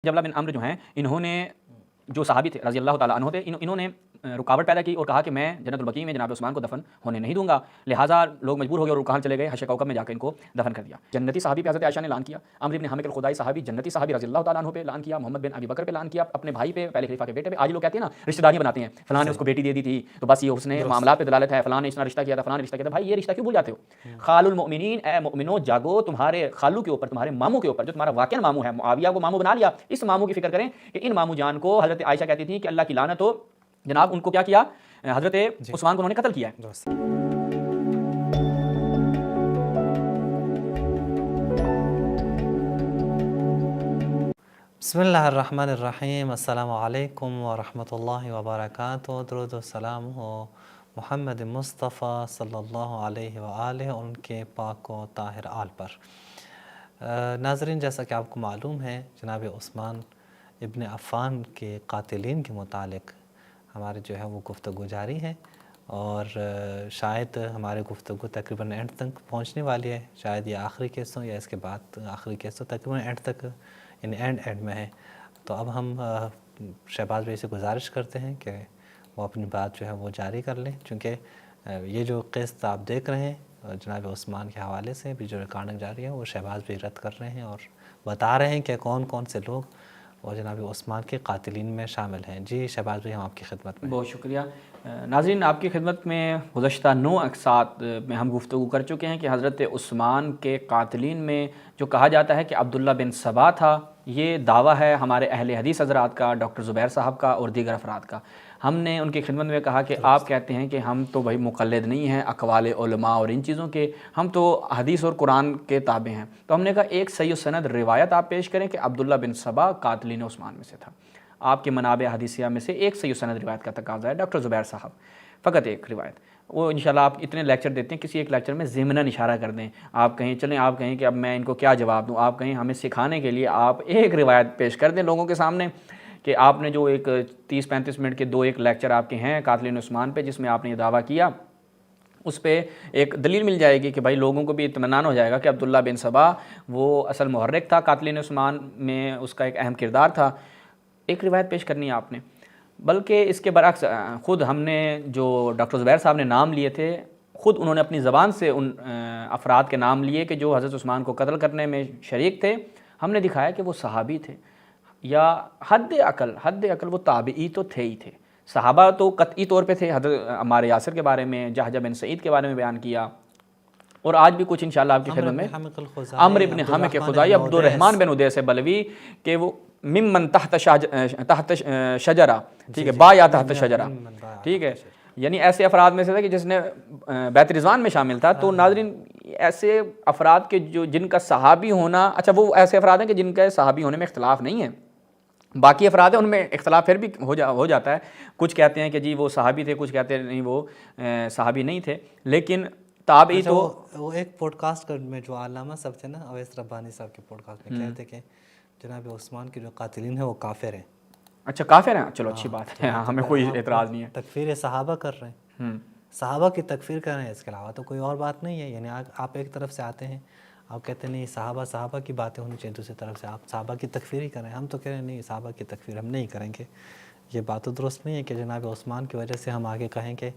जबला बिन अम्र जो हैं, इन्होंने जो सहाबी थे रज़ी अल्लाह ताला अन्हु थे, इन्होंने रुकावट पैदा की और कहा कि मैं जन्नतुल बकी में जनाब उस्मान को दफन होने नहीं दूंगा। लिहाजा लोग मजबूर हो गए और कहाँ चले गए, हश्र कौकब में जाकर इनको दफन कर दिया। जन्नती सहाबी पे हज़रत आयशा ने ऐलान किया, अम्र इब्न हामिद अल-खुज़ाई सहाबी जन्नती सहाबी रज़ी अल्लाह ताला अन्हु पे ऐलान किया, मोहम्मद बिन अबी बकर पे ऐलान किया, अपने भाई पे, पहले खलीफा के बेटे पे। आज लोग कहते हैं ना रिश्तेदारियाँ बनाते हैं, फलां ने उसको बेटी दे दी थी तो बस ये उसने मामला पे दलालत है, फलां ने इतना रिश्ता किया था, फलां ने रिश्ता किया था। भाई ये रिश्ता क्यों भूल जाते हो? खालुल मोमिनीन, ए मोमिनो जागो, तुम्हारे खालू के ऊपर, तुम्हारे मामू के ऊपर, जो तुम्हारा वाक़ई मामू है, मुआविया को मामू बना लिया, इस मामू की फिक्र करें कि इन मामू जान को हज़रत आयशा कहती थी कि अल्लाह की लानत हो, जनाब उनको क्या किया, हज़रत उस्मान को उन्होंने कत्ल किया है। बिस्मिल्लाहिर्रहमानिर्रहीम, अस्सलामु अलैकुम व रहमतुल्लाहि व बरकातुहू। दुरूद व सलाम हो मुहम्मद मुस्तफ़ा सल्लल्लाहु अलैहि व आलिहि उनके पाक व ताहिर आल पर। नाज़रीन, जैसा कि आपको मालूम है, जनाब उस्मान इब्न अफ़्फ़ान के क़ातिलीन के मुतालिक हमारे जो है वो गुफ्तगू जारी है और शायद हमारे गुफ्तगू तकरीबन एंड तक पहुंचने वाली है। शायद ये आखिरी केस हो या इसके बाद आखिरी केस हो, तकरीबन एंड तक यानी एंड में है। तो अब हम शहबाज भाई से गुजारिश करते हैं कि वो अपनी बात जो है वो जारी कर लें, क्योंकि ये जो किस्त आप देख रहे हैं जनाब उस्मान के हवाले से भी जो रिकॉर्डिंग जारी है वो शहबाज भाई रद्द कर रहे हैं और बता रहे हैं कि कौन कौन से लोग और जनाब उस्मान के क़ातिलीन में शामिल हैं। जी शहबाज भाई, हम आपकी खिदमत में। बहुत शुक्रिया। नाज़रीन, आपकी खिदमत में गुज़श्ता 9 अक़सात में हम गुफ्तगू कर चुके हैं कि हज़रत उस्मान के क़ातिलीन में जो कहा जाता है कि अब्दुल्ला बिन सबा था, ये दावा है हमारे अहले हदीस हज़रात का, डॉक्टर ज़ुबैर साहब का और दीगर अफराद का। हमने उनकी खिदमत में कहा कि आप कहते हैं कि हम तो भाई मुक़ल्लिद नहीं हैं अक़वाल उलमा और इन चीज़ों के, हम तो हदीस और कुरान के ताबे हैं। तो हमने कहा एक सही सनद रिवायत आप पेश करें कि अब्दुल्ला बिन सबा क़ातिलीन उस्मान में से था। आपके मनाबे हदीसिया में से एक सही सनद रिवायत का तकाज़ा है डॉक्टर ज़ुबैर साहब, फ़कत एक रिवायत। वो इंशाल्लाह आप इतने लेक्चर देते हैं, किसी एक लेक्चर में ज़िमनन इशारा कर दें। आप कहें चलें, आप कहें कि अब मैं इनको क्या जवाब दूँ, आप कहें हमें सिखाने के लिए आप एक रिवायत पेश कर दें लोगों के सामने कि आपने जो एक 30-35 मिनट के 2-1 लेक्चर आपके हैं क़ातिलीन उस्मान पे, जिसमें आपने ये दावा किया, उस पर एक दलील मिल जाएगी कि भाई लोगों को भी इत्मीनान हो जाएगा कि अब्दुल्ला बिन सबा वो असल मुहर्रिक था, क़ातिलीन उस्मान में उसका एक अहम किरदार था। एक रिवायत पेश करनी है आपने। बल्कि इसके बरअक्स ख़ुद हमने जो डॉक्टर ज़ुबैर साहब ने नाम लिए थे, ख़ुद उन्होंने अपनी ज़बान से उन अफराद के नाम लिए कि जो हज़रत उस्मान को कत्ल करने में शरीक थे। हमने दिखाया कि वो सहाबी थे या हद अकल वो ताबई तो थे ही थे। सहाबा तो कतई तौर पे थे। हज़रत अम्मार यासिर के बारे में, जहजा बिन सईद के बारे में बयान किया और आज भी कुछ इंशाअल्लाह आपकी खिदमत में अम्र इब्न हामिद के खुज़ाई, अब्दुर्रहमान बिन उदैस बलवी के वो मिम्मन तहत शजरा, ठीक है, बा या तहत शजरा, ठीक है, यानी ऐसे अफराद में से था कि जिसने बैत रिज़वान में शामिल था। तो नाज़रीन, ऐसे अफराद के जो जिनका सहाबी होना, अच्छा वो ऐसे अफराद हैं कि जिनका सहाबी होने में इख्तलाफ नहीं है। बाकी अफराद हैं उनमें इख्तलाफ फिर भी हो जाता है। कुछ कहते हैं कि जी वो सहाबी थे, कुछ कहते हैं नहीं वो सहाबी नहीं थे। लेकिन ताबई तो वो एक पॉडकास्ट में जो आलामा सब थे ना, अवैस रब्बानी साहब के पॉडकास्ट में कहते कि जनाब उस्मान के जो क़ातिलीन है वो काफिर हैं। अच्छा, काफिर हैं, चलो अच्छी बात है, हमें कोई एतराज़ नहीं है। तकफीर सहाबा कर रहे हैं, सहाबा की तकफीर कर रहे हैं, इसके अलावा तो कोई और बात नहीं है। यानी आप एक तरफ से आते हैं, आप कहते हैं नहीं सहाबा की बातें होनी चाहिए, दूसरी तरफ से आप सहाबा की तकफीर ही करें। हम तो कह रहे हैं नहीं, सहाबा की तकफीर हम नहीं करेंगे। ये बात तो दुरुस्त नहीं है कि जनाब उस्मान की वजह से हम आगे कहें कि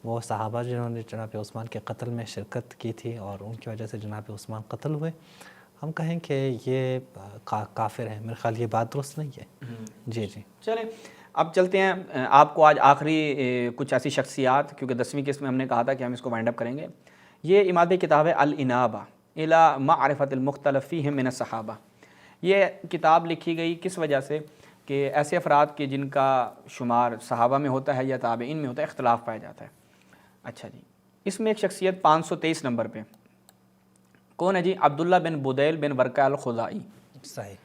वो सहाबा जिन्होंने जनाब उस्मान के कत्ल में शिरकत की थी और उनकी वजह से जनाब उस्मान कत्ल हुए, हम कहें कि ये काफिर हैं। मेरे ख्याल ये बात दुरुस्त नहीं है। जी जी, चलें अब चलते हैं। आपको आज आखिरी कुछ ऐसी शख्सियात, क्योंकि 10वीं किस्त में हमने कहा था कि हम इसको वाइंड अप करेंगे। ये इमाद किताब है अल इनाबा इला मारिफतिल मुख्तलिफ फीहिम मिन सहाबा। ये किताब लिखी गई किस वजह से कि ऐसे अफराद के जिनका शुमार सहाबा में होता है या ताबईन में होता है, इख्तलाफ पाया जाता है। अच्छा जी, इसमें एक शख्सियत 523 नंबर पे कौन है जी? अब्दुल्ला बिन बुदैल बिन वर्का अल-खुज़ाई। सही,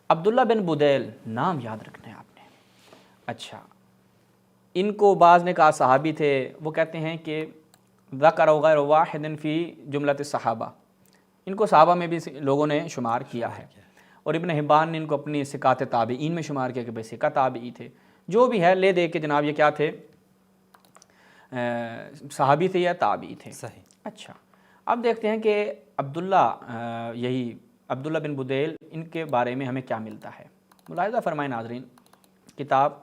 अब्दुल्ला बिन बुदैल, नाम याद रखना है आपने। अच्छा, इनको बाज़ ने कहा सहाबी थे। वो कहते हैं कि ज़कर गैर वाहिदिन फ़ी जुमलत सहाबा, इनको सहाबा में भी लोगों ने शुमार किया है। और इब्न हिब्बान ने इनको अपनी सिकात ताबईन में शुमार किया कि भाई सिका ताबई थे। जो भी है ले दे के जनाब ये क्या थे, सहाबी थे या ताबई थे। सही। अच्छा, अब देखते हैं कि अब्दुल्ला बिन बुदैल, इनके बारे में हमें क्या मिलता है। ملاحظہ فرمائیں ناظرین، کتاب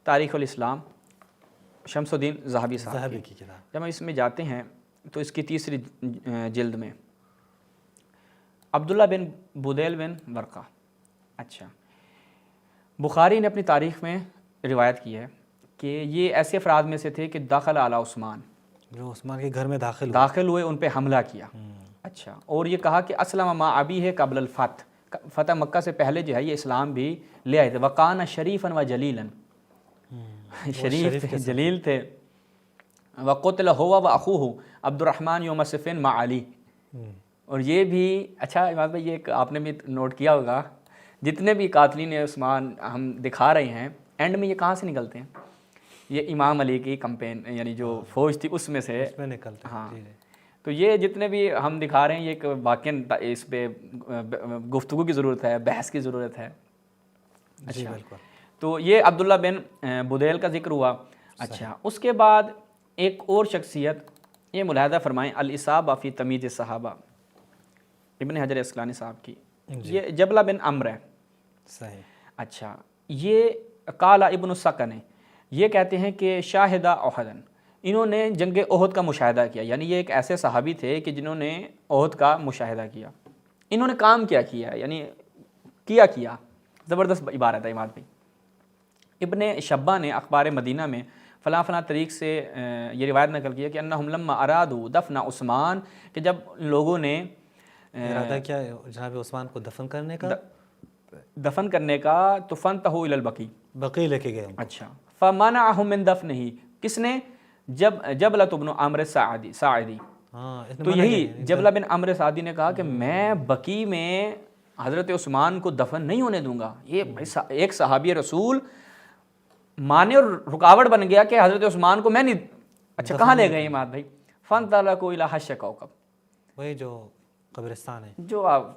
تاریخ الاسلام شمس الدین ذہبی صاحب ذہبی کی کتاب، جب ہم اس میں جاتے ہیں تو اس کی تیسری جلد میں عبداللہ بن بدیل بن ورقہ، اچھا، بخاری نے اپنی تاریخ میں روایت کی ہے کہ یہ ایسے افراد میں سے تھے کہ داخل علی عثمان، جو عثمان کے گھر میں داخل ہوئے، ان پہ حملہ کیا، اچھا، اور یہ کہا کہ اسلم ما ابی ہے قبل الفتح، فتح مکہ سے پہلے جو ہے یہ اسلام بھی لے آئے تھے، وقان شریفا و جلیلا، شریف تھے، جلیل تھے، وقتل ہوا و اخوہ عبد الرحمن یوم صفین مع علی، اور یہ بھی اچھا امام بھائی، یہ آپ نے بھی نوٹ کیا ہوگا، جتنے بھی قاتلین عثمان ہم دکھا رہے ہیں اینڈ میں یہ کہاں سے نکلتے ہیں؟ یہ امام علی کی کمپین یعنی جو فوج تھی اس میں سے نکلتے ہیں۔ ہاں، تو یہ جتنے بھی ہم دکھا رہے ہیں یہ ایک واقعی اس پہ گفتگو کی ضرورت ہے، بحث کی ضرورت ہے۔ جی اچھا، بالکل۔ تو یہ عبداللہ بن بدیل کا ذکر ہوا۔ اچھا، اس کے بعد ایک اور شخصیت، یہ ملاحظہ فرمائیں، الاصابہ فی تمیز الصحابہ، ابن حجر عسقلانی صاحب کی، یہ جبلہ بن عمرو ہے۔ صحیح۔ اچھا، یہ قال ابن السکن ہے، یہ کہتے ہیں کہ شاہدہ احدن، انہوں نے جنگ احد کا مشاہدہ کیا، یعنی یہ ایک ایسے صحابی تھے کہ جنہوں نے احد کا مشاہدہ کیا۔ انہوں نے کام کیا ہے، یعنی کیا زبردست عبارت ہے امام بھائی۔ ابن شبہ نے اخبار مدینہ میں فلاں طریق سے یہ روایت نقل کیا کہ انہم لما ارادوا دفن عثمان، کہ جب لوگوں نے ارادہ کیا جناب عثمان کو دفن کرنے کا تو فانتہوا الی البقیع، بقیع لے کے گئے۔ اچھا، فمنعهم من دفنہ، کس نے؟ جبلہ بن عمرو ساعدی، تو یہی جبلہ بن عمرو ساعدی نے کہا کہ میں بقیع میں حضرت عثمان کو دفن نہیں ہونے دوں گا۔ یہ ایک صحابی رسول مانے اور رکاوٹ بن گیا کہ حضرت عثمان کو میں نہیں، اچھا کہاں لے گئے امام بھائی؟ فانطلقوا الی حش کوکب، وہی جو قبرستان ہے، جو آپ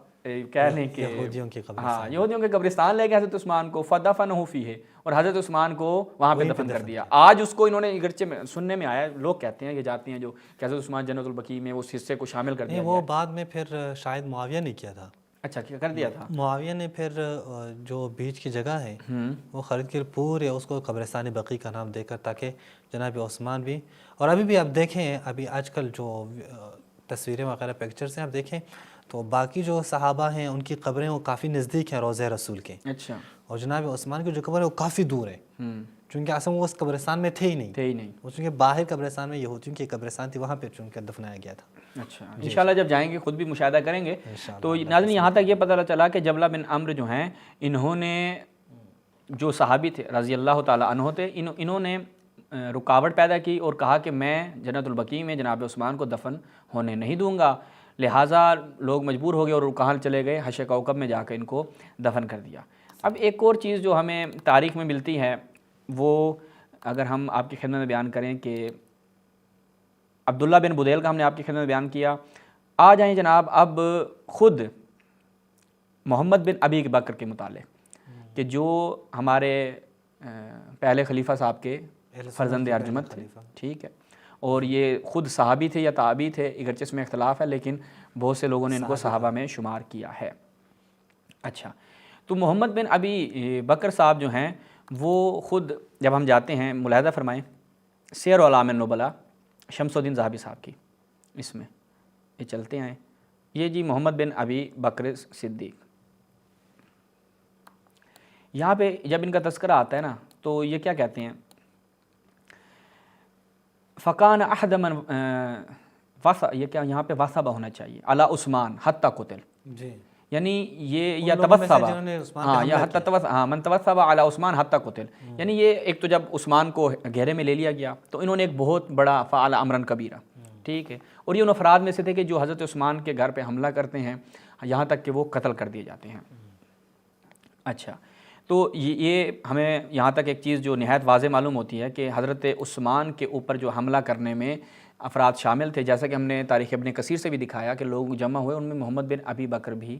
کہہ لیں کہ یہودیوں کی قبرستان، ہاں یہودیوں کے قبرستان لے گئے حضرت عثمان کو، فدفنہ فیہ، اور حضرت عثمان کو وہاں پہ دفن کر دیا۔ آج اس کو انہوں نے اگرچہ سننے میں آیا، لوگ کہتے ہیں یہ جاتے ہیں جو کہ حضرت عثمان جنت البقیع میں اس حصے کو شامل کر دیا وہ بعد میں پھر شاید معاویہ نے کیا تھا۔ اچھا، کیا کر دیا تھا؟ معاویہ نے پھر جو بیچ کی جگہ ہے وہ خرید کر پورے اس کو قبرستان بقیع کا نام دے کر، تاکہ جناب عثمان بھی، اور ابھی بھی آپ دیکھیں، ابھی آج کل جو تصویریں وغیرہ پکچرز ہیں آپ دیکھیں تو باقی جو صحابہ ہیں ان کی قبریں وہ کافی نزدیک ہیں روضہ رسول کے، اچھا، اور جناب عثمان کی جو قبر ہے وہ کافی دور ہے، چونکہ اصل وہ اس قبرستان میں تھے ہی نہیں، وہ چونکہ باہر قبرستان میں یہودیوں کی قبرستان تھی، وہاں پہ چونکہ دفنایا گیا تھا۔ اچھا، انشاءاللہ جب جائیں گے خود بھی مشاہدہ کریں گے۔ تو ناظرین یہاں تک یہ پتہ چلا کہ جبلہ بن عمرو جو ہیں، انہوں نے جو صحابی تھے رضی اللہ تعالیٰ عنہ تھے، انہوں نے رکاوٹ پیدا کی اور کہا کہ میں جنت البقیع میں جناب عثمان کو دفن ہونے نہیں دوں گا، لہٰذا لوگ مجبور ہو گئے اور کہاں چلے گئے؟ حش کوکب میں جا کے ان کو دفن کر دیا۔ اب ایک اور چیز جو ہمیں تاریخ میں ملتی ہے، وہ اگر ہم آپ کی خدمت میں بیان کریں کہ عبداللہ بن بدیل کا ہم نے آپ کی خدمت میں بیان کیا، آ جائیں جناب اب خود محمد بن ابی بکر کے متعلق، کہ جو ہمارے پہلے خلیفہ صاحب کے فرزند ارجمند تھے، ٹھیک ہے، اور یہ خود صحابی تھے یا تابعی تھے، اگرچہ اس میں اختلاف ہے لیکن بہت سے لوگوں نے ان کو صحابہ میں شمار کیا ہے۔ اچھا، تو محمد بن ابی بکر صاحب جو ہیں وہ خود جب ہم جاتے ہیں، ملاحظہ فرمائیں سیر اعلام النبلاء شمس الدین ذہبی صاحب کی، اس میں یہ چلتے ہیں، یہ جی محمد بن ابی بکر صدیق، یہاں پہ جب ان کا تذکرہ آتا ہے نا تو یہ کیا کہتے ہیں؟ فقان احد من یہ کیا یہاں پہ وثبہ ہونا چاہیے علی عثمان حتی قتل، جی، یعنی یہ یا توثبہ، ہاں یا حتی توثبہ، ہاں من توثبہ علی عثمان حتی قتل، یعنی یہ ایک تو جب عثمان کو گھیرے میں لے لیا گیا تو انہوں نے ایک بہت بڑا فعل امرا کبیرہ، ٹھیک ہے، اور یہ ان افراد میں سے تھے کہ جو حضرت عثمان کے گھر پہ حملہ کرتے ہیں یہاں تک کہ وہ قتل کر دیے جاتے ہیں۔ اچھا، تو یہ ہمیں یہاں تک ایک چیز جو نہایت واضح معلوم ہوتی ہے کہ حضرت عثمان کے اوپر جو حملہ کرنے میں افراد شامل تھے، جیسا کہ ہم نے تاریخ ابن کثیر سے بھی دکھایا کہ لوگ جمع ہوئے، ان میں محمد بن ابی بکر بھی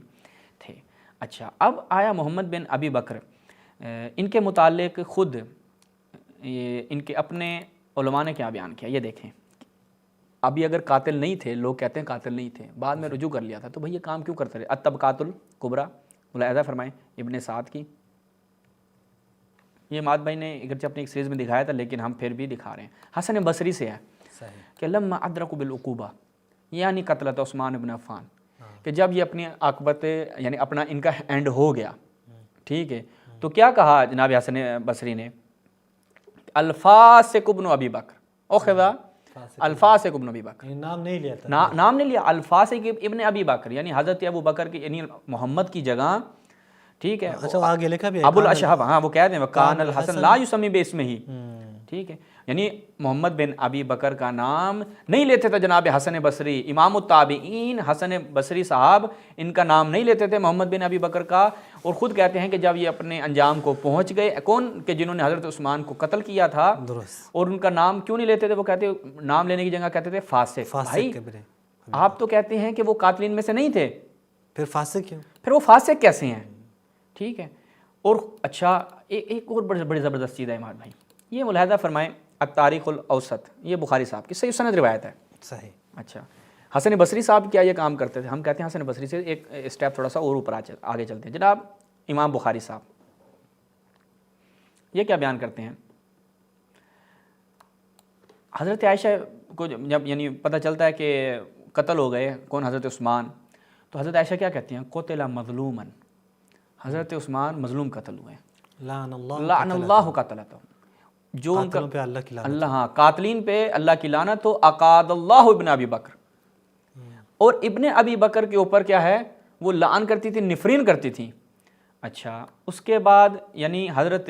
تھے۔ اچھا، اب آیا محمد بن ابی بکر، ان کے متعلق خود ان کے اپنے علماء نے کیا بیان کیا، یہ دیکھیں۔ ابھی اگر قاتل نہیں تھے، لوگ کہتے ہیں قاتل نہیں تھے، بعد میں رجوع کر لیا تھا، تو بھئی یہ کام کیوں کرتے رہے؟ الطبقات الکبریٰ، ملاحظہ فرمائیں ابن سعد کی، یہ ماد بھائی نے اگرچہ اپنی ایک سیریز میں دکھایا تھا لیکن ہم پھر بھی دکھا رہے ہیں۔ حسن بصری سے ہے صحیح، کہ لما ادرکوا بالعقوبہ یعنی قتلۃ عثمان بن عفان، کہ جب یہ اپنی عاقبت یعنی اپنا ان کا اینڈ ہو گیا، ٹھیک ہے، تو کیا کہا جناب حسن بصری نے؟ الفاسق ابن ابی بکر اخذا الفاسق ابن ابی بکر، نام نہیں لیا تھا، نام نہیں لیا، الفاسق ابن ابی بکر یعنی حضرت ابو بکر کی یعنی محمد کی جگہ، ٹھیک ہے، اچھا آگے لکھا بھی ہے ابو الاشہب، ہاں وہ کہتے ہیں وکان الحسن لا یسمی باسمہ، ٹھیک ہے، یعنی محمد بن ابی بکر کا نام نہیں لیتے تھے جناب حسن بصری، امام التابعین حسن بصری صاحب ان کا نام نہیں لیتے تھے محمد بن ابی بکر کا، اور خود کہتے ہیں کہ جب یہ اپنے انجام کو پہنچ گئے، کون کہ جنہوں نے حضرت عثمان کو قتل کیا تھا، درست، اور ان کا نام کیوں نہیں لیتے تھے؟ وہ کہتے نام لینے کی جگہ کہتے تھے فاسق۔ بھائی آپ تو کہتے ہیں کہ وہ قاتلین میں سے نہیں تھے، پھر فاسق کیوں؟ پھر وہ فاسق کیسے ہیں؟ ٹھیک ہے، اور اچھا ایک اور بڑی زبردست چیز ہے اماد بھائی، یہ ملاحظہ فرمائیں، التاریخ الاوسط، یہ بخاری صاحب کی صحیح سند روایت ہے۔ صحیح، اچھا حسن بصری صاحب کیا یہ کام کرتے تھے؟ ہم کہتے ہیں حسن بصری سے ایک اسٹیپ تھوڑا سا اور اوپر آگے چلتے ہیں۔ جناب امام بخاری صاحب یہ کیا بیان کرتے ہیں؟ حضرت عائشہ کو جب یعنی پتہ چلتا ہے کہ قتل ہو گئے کون؟ حضرت عثمان، تو حضرت عائشہ کیا کہتی ہیں؟ قتل مظلوما، حضرت عثمان مظلوم قتل ہوئے، لعن اللہ قتلتہ، جو ان کا قاتلوں پہ اللہ کی لعنت، اللہ، ہاں قاتلین پہ اللہ کی لعنت ہو، اقاد اللہ ابن ابی بکر، اور ابن ابی بکر کے اوپر کیا ہے؟ وہ لعن کرتی تھی، نفرین کرتی تھی۔ اچھا اس کے بعد یعنی حضرت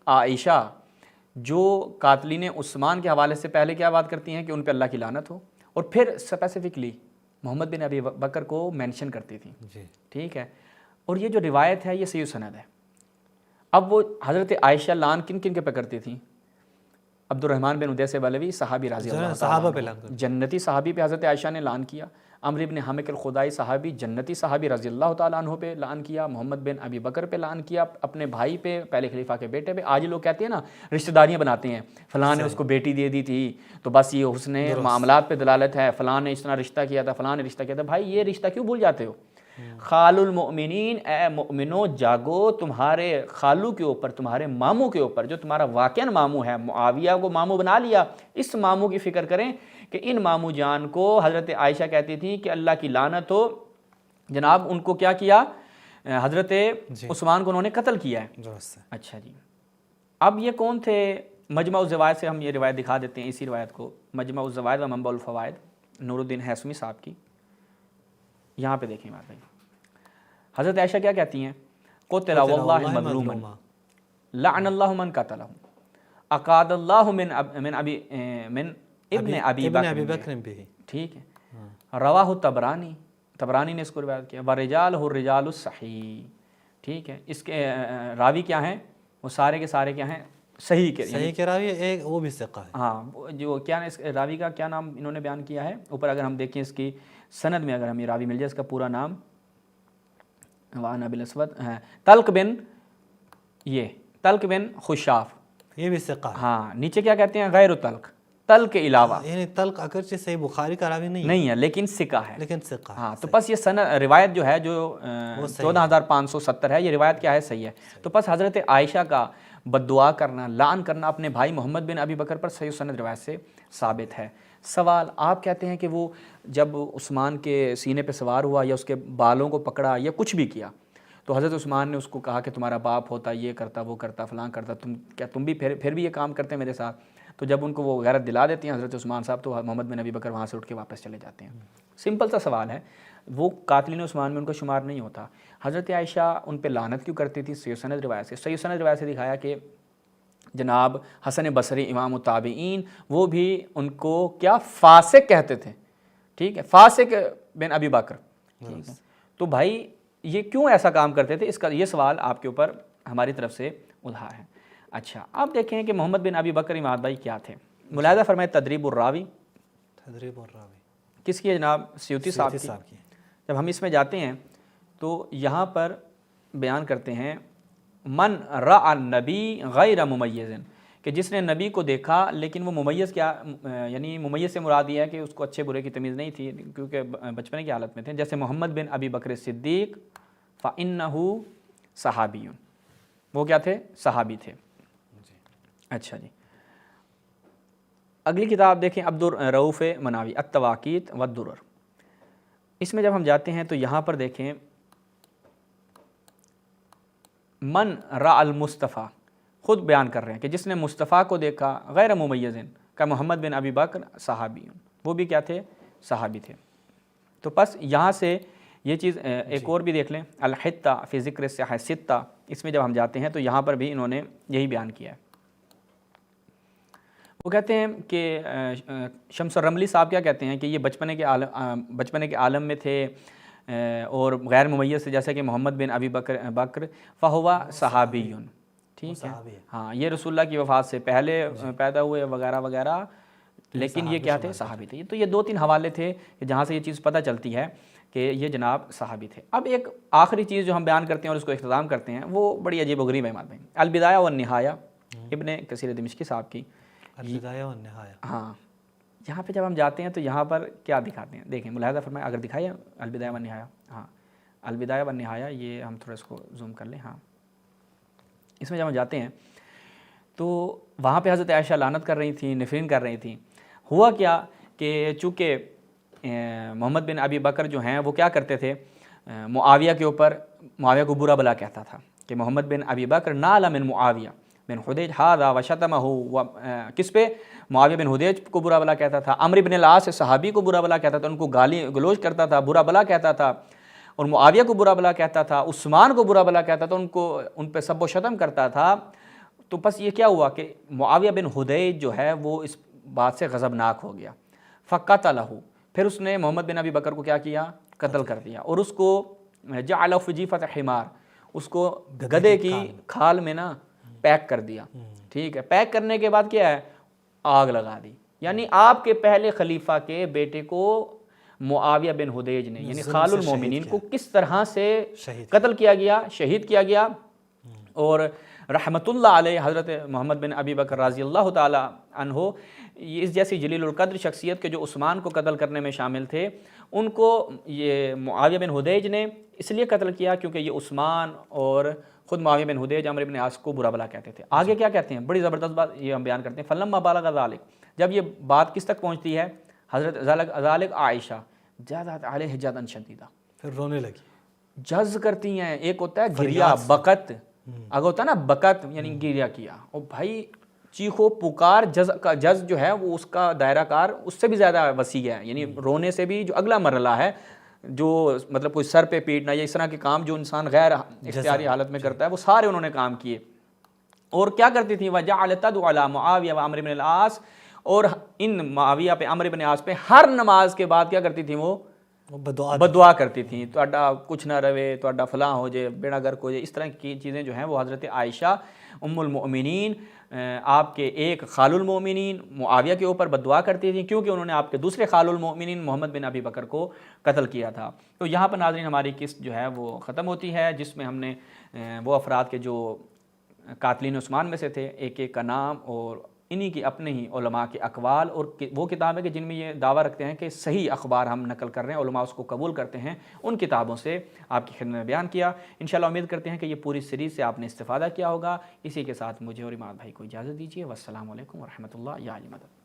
عائشہ جو قاتلین عثمان کے حوالے سے پہلے کیا بات کرتی ہیں کہ ان پہ اللہ کی لعنت ہو، اور پھر اسپیسیفکلی محمد بن ابی بکر کو مینشن کرتی تھی، جی، ٹھیک ہے، اور یہ جو روایت ہے یہ صحیح سند ہے۔ اب وہ حضرت عائشہ لعن کن کن کے پہ کرتی تھیں؟ عبد الرحمن بن ادیس بلوی صحابی رضی اللہ صحابہ تعالیٰ پہ عنہ، لعنت، جنتی صحابی پہ حضرت عائشہ نے لعن کیا، عمرو بن حامق الخدائی صحابی جنتی صحابی رضی اللہ تعالیٰ عنہ پہ لعن کیا، محمد بن ابی بکر پہ لعن کیا، اپنے بھائی پہ، پہلے خلیفہ کے بیٹے پہ۔ آج لوگ کہتے ہیں نا رشتہ داریاں بناتے ہیں، فلاں نے اس کو بیٹی دے دی تھی تو بس یہ حسن معاملات پہ دلالت ہے، فلاں نے اس طرح رشتہ کیا تھا، فلاں نے رشتہ کیا تھا۔ بھائی یہ رشتہ کیوں بھول جاتے ہو؟ خال المؤمنین، اے مؤمنو جاگو، تمہارے خالو کے اوپر، تمہارے ماموں کے اوپر، جو تمہارا واقعاً ماموں ہے، معاویہ کو ماموں بنا لیا، اس ماموں کی فکر کریں کہ ان ماموں جان کو حضرت عائشہ کہتی تھی کہ اللہ کی لعنت ہو، جناب ان کو کیا کیا؟ حضرت عثمان کو انہوں نے قتل کیا ہے۔ اچھا جی، اب یہ کون تھے؟ مجمع الزوائد سے ہم یہ روایت دکھا دیتے ہیں، اسی روایت کو، مجمع الزوائد و منبع الفوائد، نور الدین ہیثمی صاحب کی، یہاں پہ دیکھیں بات بھائی، حضرت عائشہ کیا کہتی ہیں؟ قتل واللہ مظلوما لعن اللہ من قتلہ اقاد اللہ من ابن ابی بکر، ٹھیک ہے، رواہ تبرانی، تبرانی نے اس کو روایت کیا، ورجالہ الرجال الصحیح، ٹھیک ہے، اس کے راوی کیا ہیں؟ وہ سارے کے سارے کیا ہیں؟ صحیح کے راوی، ایک وہ بھی ثقہ ہے، ہاں، جو کیا اس راوی کا کیا نام انہوں نے بیان کیا ہے اوپر؟ اگر ہم دیکھیں اس کی سند میں، اگر ہمیں راوی مل جائے، اس کا پورا نام وعن ابی الاسود طلق بن خشاف، یہ بھی ثقہ ہے، ہاں، نیچے کیا کہتے ہیں؟ غیر طلق، طلق کے علاوہ، یعنی طلق اگرچہ صحیح بخاری کا راوی نہیں ہے لیکن ثقہ ہے، لیکن ثقہ، ہاں، تو بس یہ سند روایت جو ہے جو 14,570 ہے، یہ روایت کیا ہے؟ صحیح ہے۔ تو بس حضرت عائشہ کا بد دعا کرنا، لعن کرنا اپنے بھائی محمد بن ابی بکر پر صحیح سند روایت سے ثابت ہے۔ سوال، آپ کہتے ہیں کہ وہ جب عثمان کے سینے پہ سوار ہوا یا اس کے بالوں کو پکڑا یا کچھ بھی کیا، تو حضرت عثمان نے اس کو کہا کہ تمہارا باپ ہوتا، یہ کرتا، وہ کرتا، فلاں کرتا، تم بھی پھر بھی یہ کام کرتے میرے ساتھ؟ تو جب ان کو وہ غیرت دلا دیتی ہیں حضرت عثمان صاحب، تو محمد بن ابی بکر وہاں سے اٹھ کے واپس چلے جاتے ہیں۔ سمپل سا سوال ہے، وہ قاتلین عثمان میں ان کا شمار نہیں ہوتا۔ حضرت عائشہ ان پہ لعنت کیوں کرتی تھی؟ صحیح سند روایت سے، صحیح سند روایت سے دکھایا کہ جناب حسن بصری امام التابعین وہ بھی ان کو کیا فاسق کہتے تھے، ٹھیک ہے، فاسق بن ابی بکر، ٹھیک ہے۔ تو بھائی یہ کیوں ایسا کام کرتے تھے؟ اس کا یہ سوال آپ کے اوپر ہماری طرف سے اٹھا ہے۔ اچھا اب دیکھیں کہ محمد بن ابی بکر اماد بھائی کیا تھے؟ ملاحظہ فرمائے تدریب الراوی، کس کی ہے جناب؟ سیوطی صاحب کی۔ جب ہم اس میں جاتے ہیں تو یہاں پر بیان کرتے ہیں من رأى النبی غیر ممیز، کہ جس نے نبی کو دیکھا لیکن وہ ممیز کیا، یعنی ممیز سے مراد یہ ہے کہ اس کو اچھے برے کی تمیز نہیں تھی کیونکہ بچپنے کی حالت میں تھے، جیسے محمد بن ابی بکر صدیق فإنہ صحابی، وہ کیا تھے؟ صحابی تھے، अच्छा जी, अगली किताब देखें अब्दुर्रऊफ़ मनावी अत्तवाक़ीत वद्दुरर। इसमें जब हम जाते हैं तो यहाँ पर देखें मन रा अल मुस्तफ़ा, ख़ुद बयान कर रहे हैं कि जिसने मुस्तफ़ा को देखा गैर मुमय्यज़िन का मोहम्मद बिन अबी बकर सहाबी, वो भी क्या थे, सहाबी थे। तो बस यहाँ से ये चीज़ एक और भी देख लें, अल हित्ता फ़ी ज़िक्र सित्ता, इसमें जब हम जाते हैं तो यहाँ पर भी इन्होंने यही बयान किया है। वो कहते हैं कि शम्स रमली साहब क्या कहते हैं कि ये बचपने के आलम में थे और गैर मुमय्यज़ से, जैसे कि मोहम्मद बिन अबी बकर फ़हुवा सहाबीयुन, ठीक है, हाँ, ये रसूलुल्लाह की वफ़ात से पहले पैदा हुए वगैरह वगैरह, लेकिन ये क्या थे, सहाबी थे। तो ये 2-3 हवाले थे जहाँ से ये चीज़ पता चलती है कि ये जनाब सहाबी थे। अब एक आखिरी चीज़ जो हम बयान करते हैं और उसको इख्तिताम करते हैं, वो बड़ी अजीब व गरीब है भाई, अल बिदाया व निहाया इब्न कसीर दिमश्की साहब की अल-बिदाया व निहाया। हाँ, यहाँ पे जब हम जाते हैं तो यहाँ पर क्या दिखाते हैं, देखें, मुलाहिज़ा फरमाएं, अगर दिखाइए अल-बिदाया व निहाया, हाँ, अल-बिदाया व निहाया, ये हम थोड़ा इसको जूम कर लें। हाँ, इसमें जब हम जाते हैं तो वहाँ पे हज़रत आयशा लानत कर रही थी, नफरीन कर रही थी। हुआ क्या कि चूँकि मोहम्मद बिन अबी बकर जो हैं वो क्या करते थे, मुआविया के ऊपर, मुआविया को बुरा भला कहता था कि मोहम्मद बिन अबी बकर नाला मिन मुआविया बिन हुदैज हादा व शतमहु, किस पे, मुआविया बिन हुदैज को बुरा भला कहता था, अम्र इब्न अल-आस सहाबी को बुरा भला कहता था, उनको गाली गलोच करता था, बुरा भला कहता था, और मुआविया को बुरा भला कहता था, उस्मान को बुरा भला कहता था, उन पे सब व शतम करता था। तो बस ये क्या हुआ कि मुआविया बिन हुदैज जो है वो इस बात से गज़बनाक हो गया, फ़क़तलहु, फिर उसने मोहम्मद बिन अबी बकर को क्या किया, कत्ल कर दिया, और उसको जअल फ़ी जीफ़त हिमार, उसको गधे की खाल में ना पैक कर दिया, ठीक है। पैक करने के बाद क्या है, आग लगा दी। यानी आपके पहले खलीफा के बेटे को मुआविया बिन हुदैज ने, यानी खालुल मोमिनीन को किस तरह से कत्ल किया गया, शहीद किया गया। और रहमतुल्लाह अलैह हज़रत मोहम्मद बिन अबी बकर रज़ी अल्लाह ताला अन्हो, इस जैसी जलीलुल क़द्र शख्सियत के जो उस्मान को कत्ल करने में शामिल थे, उनको ये मुआविया बिन हुदैज ने इसलिए कत्ल किया क्योंकि ये उस्मान और ख़ुद मुआविया बिन हुदैज अम्र इब्न आस को बुरा भला कहते थे। आगे क्या कहते हैं, बड़ी ज़बरदस्त बात ये हम बयान करते हैं, फलम्मा बालग़ ज़ालिक, जब ये बात किस तक पहुँचती है, हज़रत ज़ालिक आयशा ज़ादत अलैहि जज़न शदीदा, फिर रोने लगी, जज़ करती हैं। एक होता है गिरिया, बकत, अगर होता है ना बकत, यानी गिरिया किया, और भाई चीखो पुकार, जज़ जो है वो उसका दायरा कार उससे भी ज़्यादा वसी है, यानी रोने से भी जो अगला मरला है, जो मतलब कोई सर पे पीटना या इस तरह के काम जो इंसान गैर इख्तियारी हालत में करता है, वो सारे उन्होंने काम किए। और क्या करती थी, वजअल तदउ अला मुआविया व अम्र इब्न अल-आस, और इन मुआविया पे, अम्र इब्न आस पे हर नमाज के बाद क्या करती थी, वो बदुआ करती थी, तो कुछ ना रवे, तो फलां हो जाए, बेड़ा गर्क हो जाए, इस तरह की चीज़ें जो हैं वो हज़रत आयशा उम्मुल मोमिनीन, आपके एक खालुल मोमिनीन मुआविया के ऊपर बदुआ करती थी, क्योंकि उन्होंने आपके दूसरे खालुल मोमिनीन मोहम्मद बिन अबी बकर को कत्ल किया था। तो यहाँ पर नाज़रीन हमारी किस्त जो है वो ख़त्म होती है, जिसमें हमने वो अफराद के जो कातिलीन उस्मान में से थे, एक एक का नाम और इन्हीं की अपने ही उलमा के अक़वाल, और वो किताबें कि जिनमें ये दावा रखते हैं कि सही अखबार हम नकल कर रहे हैं, उलमा उसको कबूल करते हैं, उन किताबों से आपकी खिदमत में बयान किया। इंशाअल्लाह उम्मीद करते हैं कि ये पूरी सीरीज़ से आपने इस्तिफ़ादा किया होगा। इसी के साथ मुझे और इमाद भाई को इजाज़त दीजिए। वस्सलामु अलैकुम व रहमतुल्लाहि व बरकातहू।